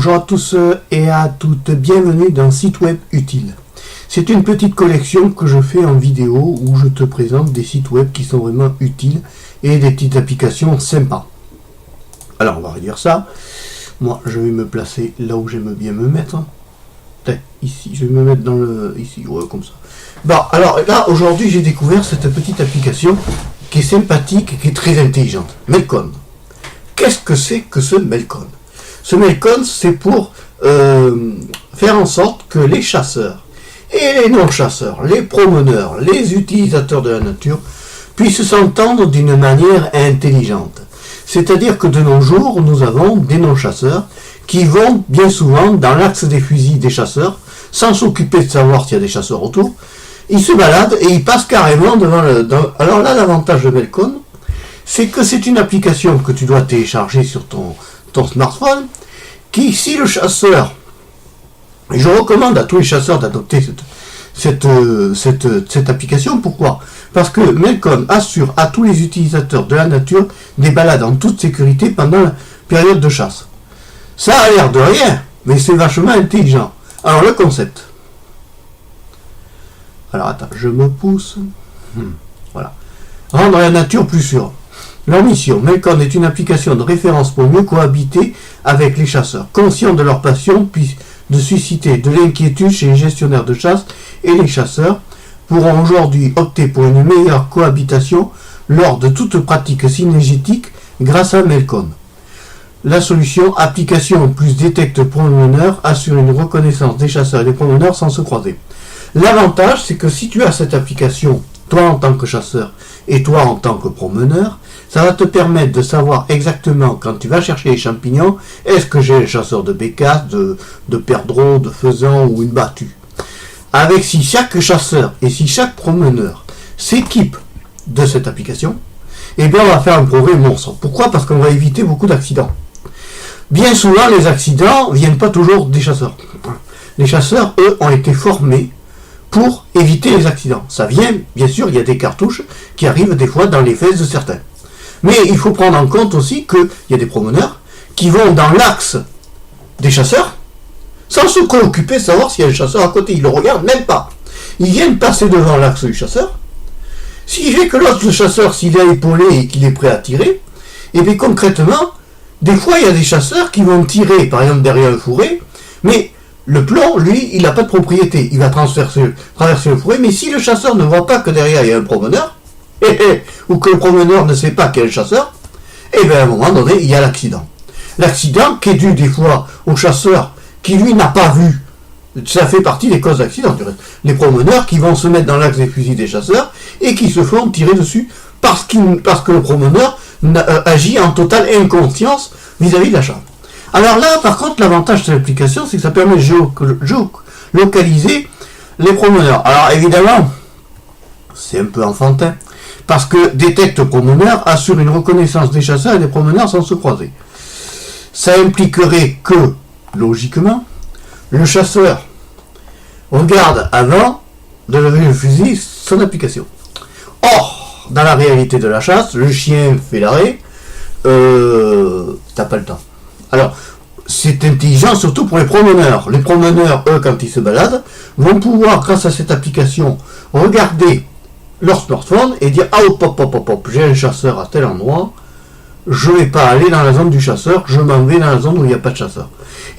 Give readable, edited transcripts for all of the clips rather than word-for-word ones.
Bonjour à tous et à toutes, bienvenue dans Site Web Utile. C'est une petite collection que je fais en vidéo où je te présente des sites web qui sont vraiment utiles et des petites applications sympas. Alors on va redire ça. Moi je vais me placer là où j'aime bien me mettre. Ici, je vais me mettre dans le... ici, ouais, comme ça. Bon, alors là aujourd'hui j'ai découvert cette petite application qui est sympathique et qui est très intelligente. Melcon. Qu'est-ce que c'est que ce Melcon? Ce Melcon, c'est pour faire en sorte que les chasseurs et les non-chasseurs, les promeneurs, les utilisateurs de la nature puissent s'entendre d'une manière intelligente. C'est-à-dire que de nos jours, nous avons des non-chasseurs qui vont bien souvent dans l'axe des fusils des chasseurs, sans s'occuper de savoir s'il y a des chasseurs autour. Ils se baladent et ils passent carrément devant le... Alors là, l'avantage de Melcon, c'est que c'est une application que tu dois télécharger sur ton smartphone, qui, si le chasseur, et je recommande à tous les chasseurs d'adopter cette application, pourquoi? Parce que Melcon assure à tous les utilisateurs de la nature des balades en toute sécurité pendant la période de chasse. Ça a l'air de rien, mais c'est vachement intelligent. Alors le concept. Alors attends, je me pousse. Voilà. Rendre la nature plus sûre. Leur mission, Melcon est une application de référence pour mieux cohabiter avec les chasseurs, conscients de leur passion, puis de susciter de l'inquiétude chez les gestionnaires de chasse, et les chasseurs pourront aujourd'hui opter pour une meilleure cohabitation lors de toute pratique synergétique grâce à Melcon. La solution application plus détecte promeneurs assure une reconnaissance des chasseurs et des promeneurs sans se croiser. L'avantage, c'est que si tu as cette application, toi en tant que chasseur et toi en tant que promeneur, ça va te permettre de savoir exactement quand tu vas chercher les champignons, est-ce que j'ai un chasseur de bécasse, de perdreaux, de faisans ou une battue. Avec si chaque chasseur et si chaque promeneur s'équipe de cette application, eh bien on va faire un progrès monstre. Pourquoi? Parce qu'on va éviter beaucoup d'accidents. Bien souvent, les accidents ne viennent pas toujours des chasseurs. Les chasseurs, eux, ont été formés pour éviter les accidents. Ça vient, bien sûr, il y a des cartouches qui arrivent des fois dans les fesses de certains. Mais il faut prendre en compte aussi qu'il y a des promeneurs qui vont dans l'axe des chasseurs sans se préoccuper de savoir s'il y a un chasseur à côté. Ils ne le regardent même pas. Ils viennent passer devant l'axe du chasseur. S'il fait que l'autre chasseur, s'il est épaulé et qu'il est prêt à tirer, et bien concrètement, des fois il y a des chasseurs qui vont tirer, par exemple derrière le fourré, mais le plomb, lui, il n'a pas de propriété. Il va traverser le fourré, mais si le chasseur ne voit pas que derrière il y a un promeneur, ou que le promeneur ne sait pas qu'il y a un chasseur, et bien à un moment donné, il y a l'accident. L'accident qui est dû des fois au chasseur qui lui n'a pas vu. Ça fait partie des causes d'accident. Les promeneurs qui vont se mettre dans l'axe des fusils des chasseurs et qui se font tirer dessus parce que le promeneur agit en totale inconscience vis-à-vis de la chasse. Alors là, par contre, l'avantage de cette application, c'est que ça permet de géolocaliser les promeneurs. Alors évidemment, c'est un peu enfantin, parce que détecte promeneur assure une reconnaissance des chasseurs et des promeneurs sans se croiser. Ça impliquerait que, logiquement, le chasseur regarde avant de lever le fusil son application. Or, dans la réalité de la chasse, le chien fait l'arrêt, t'as pas le temps. Alors, c'est intelligent surtout pour les promeneurs. Les promeneurs, eux, quand ils se baladent, vont pouvoir, grâce à cette application, regarder leur smartphone et dire « Ah, hop, j'ai un chasseur à tel endroit, je ne vais pas aller dans la zone du chasseur, je m'en vais dans la zone où il n'y a pas de chasseur. »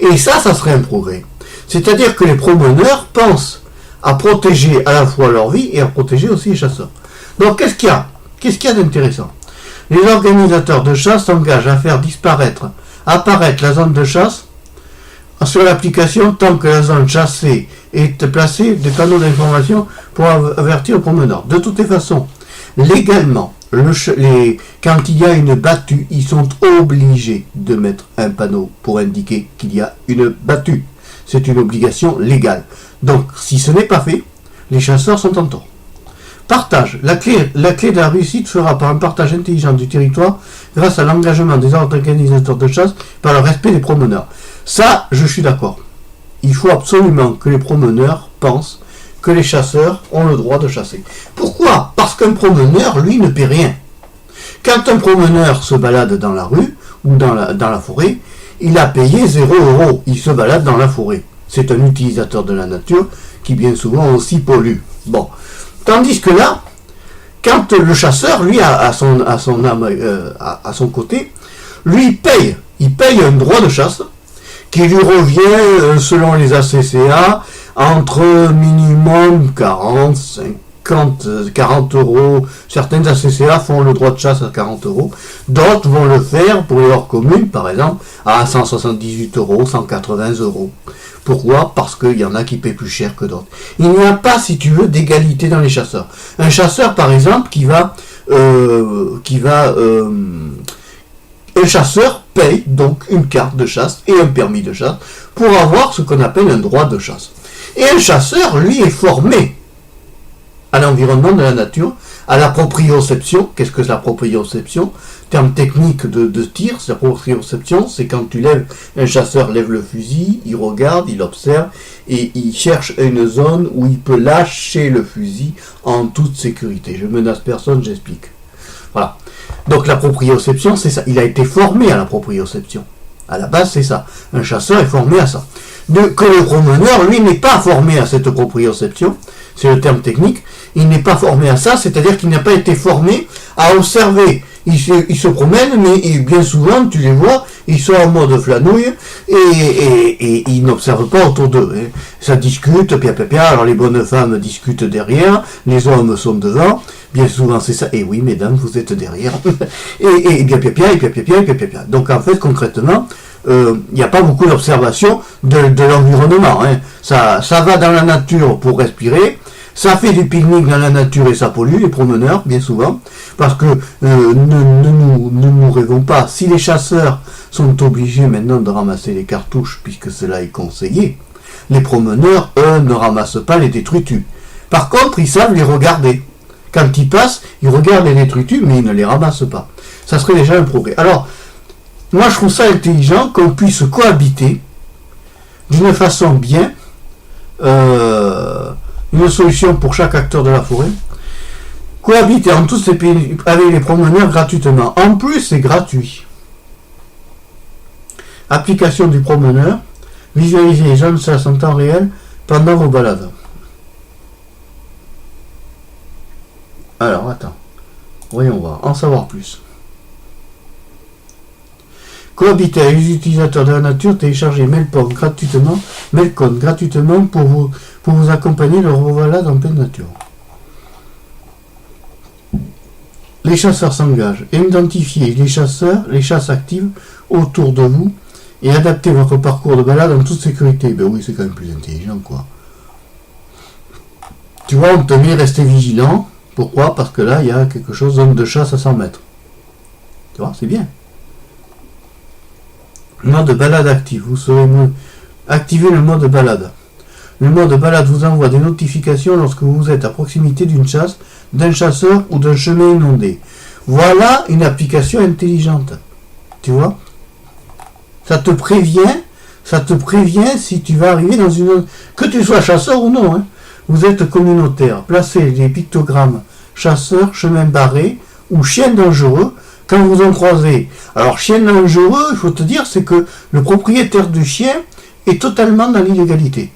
Et ça serait un progrès. C'est-à-dire que les promeneurs pensent à protéger à la fois leur vie et à protéger aussi les chasseurs. Donc, qu'est-ce qu'il y a d'intéressant? Les organisateurs de chasse s'engagent à faire apparaître la zone de chasse sur l'application tant que la zone chassée est placée des panneaux d'information pour avertir le promeneur. De toutes les façons, légalement, quand il y a une battue, ils sont obligés de mettre un panneau pour indiquer qu'il y a une battue. C'est une obligation légale. Donc, si ce n'est pas fait, les chasseurs sont en tort. Partage. La clé de la réussite sera par un partage intelligent du territoire grâce à l'engagement des organisateurs de chasse par le respect des promeneurs. Ça, je suis d'accord. Il faut absolument que les promeneurs pensent que les chasseurs ont le droit de chasser. Pourquoi? Parce qu'un promeneur, lui, ne paie rien. Quand un promeneur se balade dans la rue ou dans la forêt, il a payé 0 €. Il se balade dans la forêt. C'est un utilisateur de la nature qui bien souvent aussi pollue. Bon. Tandis que là, quand le chasseur, lui, à son côté, lui il paye un droit de chasse qui lui revient, selon les ACCA, entre minimum 40, 50, 40 €. Certaines ACCA font le droit de chasse à 40 €. D'autres vont le faire pour les hors communes, par exemple, à 178 €, 180 €. Pourquoi? Parce qu'il y en a qui paient plus cher que d'autres. Il n'y a pas, si tu veux, d'égalité dans les chasseurs. Un chasseur, par exemple, un chasseur paye donc une carte de chasse et un permis de chasse pour avoir ce qu'on appelle un droit de chasse. Et un chasseur, lui, est formé à l'environnement de la nature, à la proprioception. Qu'est-ce que c'est la proprioception? Terme technique de tir, la proprioception, c'est quand un chasseur lève le fusil, il regarde, il observe, et il cherche une zone où il peut lâcher le fusil en toute sécurité. Je menace personne, j'explique. Voilà. Donc la proprioception, c'est ça. Il a été formé à la proprioception. À la base, c'est ça. Un chasseur est formé à ça. Que le promeneur, lui, n'est pas formé à cette proprioception, c'est le terme technique, il n'est pas formé à ça, c'est-à-dire qu'il n'a pas été formé à observer. Il se promène, mais bien souvent, tu les vois, ils sont en mode flanouille, et ils n'observent pas autour d'eux. Hein. Ça discute, pia, alors les bonnes femmes discutent derrière, les hommes sont devant, bien souvent c'est ça, et oui, mesdames, vous êtes derrière, et bien pia. Donc en fait, concrètement, il n'y a pas beaucoup d'observation de l'environnement. Hein. Ça va dans la nature pour respirer, ça fait du pique-nique dans la nature et ça pollue, les promeneurs, bien souvent, parce que ne nous rêvons pas. Si les chasseurs sont obligés maintenant de ramasser les cartouches, puisque cela est conseillé, les promeneurs, eux, ne ramassent pas les détritus. Par contre, ils savent les regarder. Quand ils passent, ils regardent les détritus, mais ils ne les ramassent pas. Ça serait déjà un progrès. Alors, moi, je trouve ça intelligent qu'on puisse cohabiter d'une façon bien, une solution pour chaque acteur de la forêt, cohabiter en tous ces pays avec les promeneurs gratuitement. En plus, c'est gratuit. Application du promeneur, visualiser les zones de chasse en temps réel pendant vos balades. Alors, attends. Voyons voir, en savoir plus. Cohabiter avec les utilisateurs de la nature, téléchargez Melcon gratuitement pour vous accompagner lors de vos balades en pleine nature. Les chasseurs s'engagent. Identifiez les chasses actives autour de vous et adaptez votre parcours de balade en toute sécurité. Ben oui, c'est quand même plus intelligent, quoi. Tu vois, on te met rester vigilant. Pourquoi? Parce que là, il y a quelque chose, zone de chasse à 100 mètres. Tu vois, c'est bien. Mode balade actif. Vous saurez activer le mode balade. Le mode balade vous envoie des notifications lorsque vous êtes à proximité d'une chasse, d'un chasseur ou d'un chemin inondé. Voilà une application intelligente. Tu vois? Ça te prévient si tu vas arriver dans une zone. Que tu sois chasseur ou non, hein. Vous êtes communautaire. Placez des pictogrammes chasseur, chemin barré ou chien dangereux quand vous en croisez. Alors, chien dangereux, il faut te dire, c'est que le propriétaire du chien est totalement dans l'illégalité.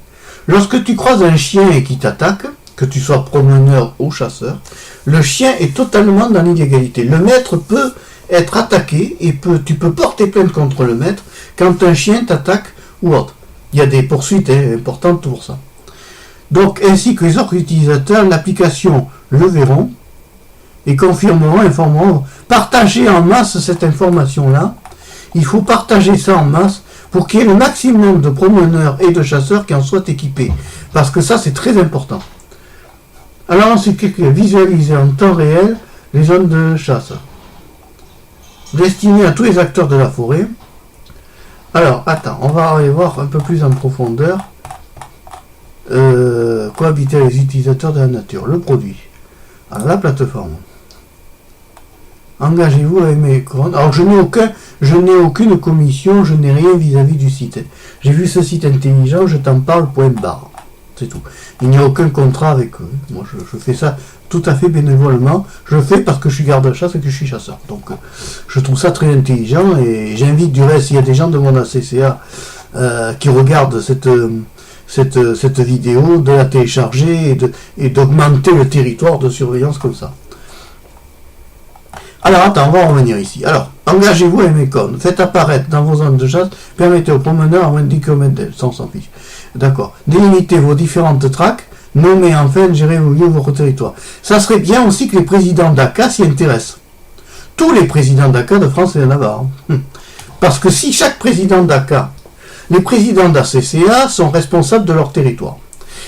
Lorsque tu croises un chien et qu'il t'attaque, que tu sois promeneur ou chasseur, le chien est totalement dans l'illégalité. Le maître peut être attaqué et tu peux porter plainte contre le maître quand un chien t'attaque ou autre. Il y a des poursuites importantes pour ça. Donc, ainsi que les autres utilisateurs, l'application le verront et confirmeront, informeront. Partagez en masse cette information-là. Il faut partager ça en masse pour qu'il y ait le maximum de promeneurs et de chasseurs qui en soient équipés. Parce que ça, c'est très important. Alors ensuite, visualiser en temps réel les zones de chasse. Destinées à tous les acteurs de la forêt. Alors, attends, on va aller voir un peu plus en profondeur. Cohabiter avec les utilisateurs de la nature. Le produit. Alors, la plateforme. Engagez-vous avec mes comptes. Alors, je n'ai aucune commission, je n'ai rien vis-à-vis du site. J'ai vu ce site intelligent, je t'en parle, point barre. C'est tout. Il n'y a aucun contrat avec eux. Moi, je fais ça tout à fait bénévolement. Je le fais parce que je suis garde-chasse et que je suis chasseur. Donc je trouve ça très intelligent et j'invite du reste, s'il y a des gens de mon ACCA qui regardent cette vidéo, de la télécharger et d'augmenter le territoire de surveillance comme ça. Alors attends, on va en revenir ici. Alors, engagez-vous à Mécon. Faites apparaître dans vos zones de chasse, permettez aux promeneurs à moins de 10 km d'elle, ça on s'en fiche. D'accord. Délimitez vos différentes traques, nommez enfin, gérez mieux votre territoire. Ça serait bien aussi que les présidents d'ACA s'y intéressent. Tous les présidents d'ACA de France et de Navarre. Parce que si chaque président d'ACA, les présidents d'ACCA sont responsables de leur territoire.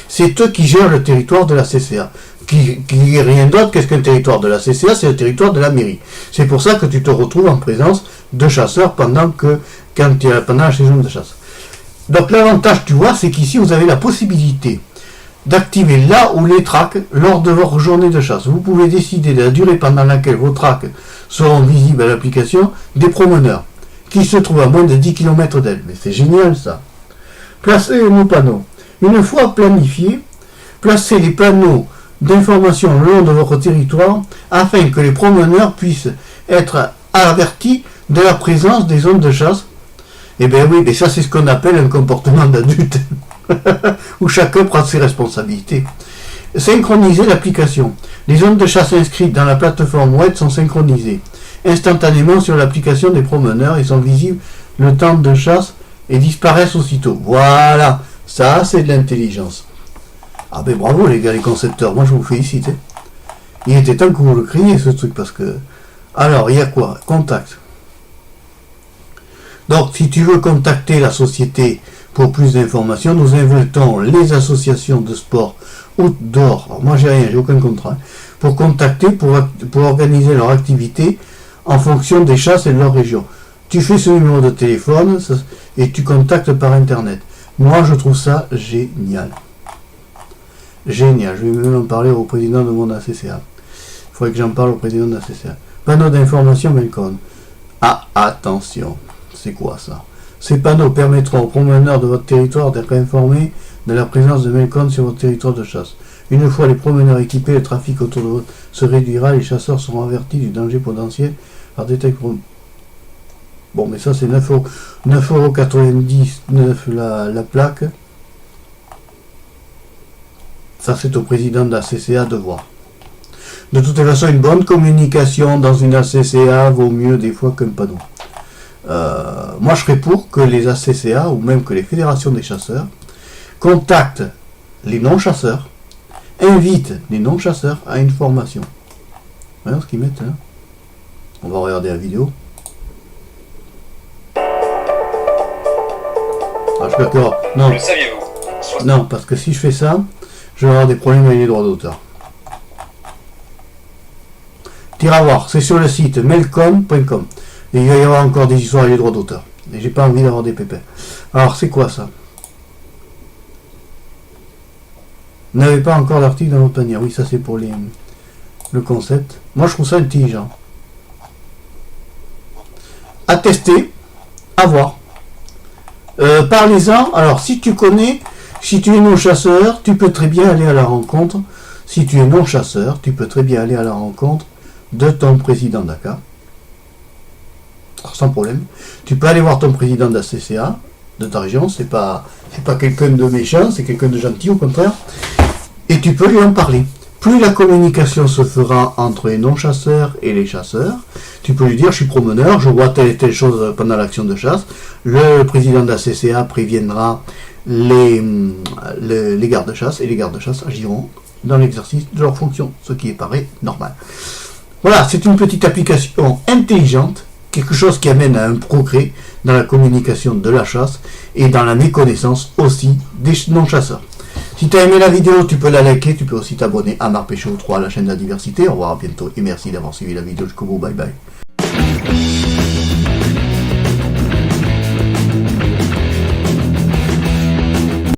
C'est eux qui gèrent le territoire de la CCA. Qui est rien d'autre qu'est-ce qu'un territoire de la CCA, c'est le territoire de la mairie. C'est pour ça que tu te retrouves en présence de chasseurs pendant la saison de chasse. Donc l'avantage, tu vois, c'est qu'ici vous avez la possibilité d'activer là où les traques lors de votre journée de chasse. Vous pouvez décider de la durée pendant laquelle vos traques seront visibles à l'application des promeneurs qui se trouvent à moins de 10 km d'elle. Mais c'est génial ça. Placez nos panneaux. Une fois planifiés, placez les panneaux d'information le long de votre territoire afin que les promeneurs puissent être avertis de la présence des zones de chasse. Eh bien oui, mais ça c'est ce qu'on appelle un comportement d'adulte où chacun prend ses responsabilités. Synchroniser l'application. Les zones de chasse inscrites dans la plateforme web sont synchronisées instantanément sur l'application des promeneurs et sont visibles le temps de chasse et disparaissent aussitôt. Voilà, ça c'est de l'intelligence. Ah ben bravo les gars, les concepteurs, moi je vous félicite. Hein. Il était temps que vous le criez ce truc parce que... Alors, il y a quoi? Contact. Donc, si tu veux contacter la société pour plus d'informations, nous invitons les associations de sport outdoor. Alors, moi j'ai rien, j'ai aucun contrat. Pour contacter, pour organiser leur activité en fonction des chasses et de leur région. Tu fais ce numéro de téléphone et tu contactes par internet. Moi je trouve ça génial. Génial, je vais même en parler au président de mon ACCA. Il faudrait que j'en parle au président de l'ACCA. Panneau d'information Melcon. Ah, attention, c'est quoi ça? Ces panneaux permettront aux promeneurs de votre territoire d'être informés de la présence de Melcon sur votre territoire de chasse. Une fois les promeneurs équipés, le trafic autour de vous se réduira, les chasseurs seront avertis du danger potentiel par détection. Bon, mais ça c'est 9,99€ la plaque. Ça, c'est au président de la CCA de voir. De toute façon, une bonne communication dans une ACCA vaut mieux des fois qu'un panneau. Moi, je serais pour que les ACCA, ou même que les fédérations des chasseurs, contactent les non-chasseurs, invitent les non-chasseurs à une formation. Voyons ce qu'ils mettent. Hein. On va regarder la vidéo. Ah, je peux encore... Non. Le saviez-vous ? Non, parce que si je fais ça... je vais avoir des problèmes avec les droits d'auteur. Tire à voir, c'est sur le site melcon.com. Et il va y avoir encore des histoires avec les droits d'auteur. Et j'ai pas envie d'avoir des pépins. Alors, c'est quoi ça? Vous n'avez pas encore d'article dans votre panier. Oui, ça c'est pour le concept. Moi, je trouve ça intelligent. À tester, à voir. Parlez-en. Alors, si tu connais... Si tu es non-chasseur, tu peux très bien aller à la rencontre. Si tu es non-chasseur, tu peux très bien aller à la rencontre de ton président d'ACA. Sans problème. Tu peux aller voir ton président de la CCA, de ta région. C'est pas quelqu'un de méchant, c'est quelqu'un de gentil au contraire. Et tu peux lui en parler. Plus la communication se fera entre les non-chasseurs et les chasseurs, tu peux lui dire, je suis promeneur, je vois telle et telle chose pendant l'action de chasse. Le président de la CCA préviendra les gardes-chasse, et les gardes-chasse agiront dans l'exercice de leurs fonctions, ce qui paraît normal. Voilà, c'est une petite application intelligente, quelque chose qui amène à un progrès dans la communication de la chasse et dans la méconnaissance aussi des non-chasseurs. Si tu as aimé la vidéo, tu peux la liker, tu peux aussi t'abonner à Marc Péchaud 3, la chaîne de la diversité. Au revoir, à bientôt et merci d'avoir suivi la vidéo jusqu'au bout. Bye bye.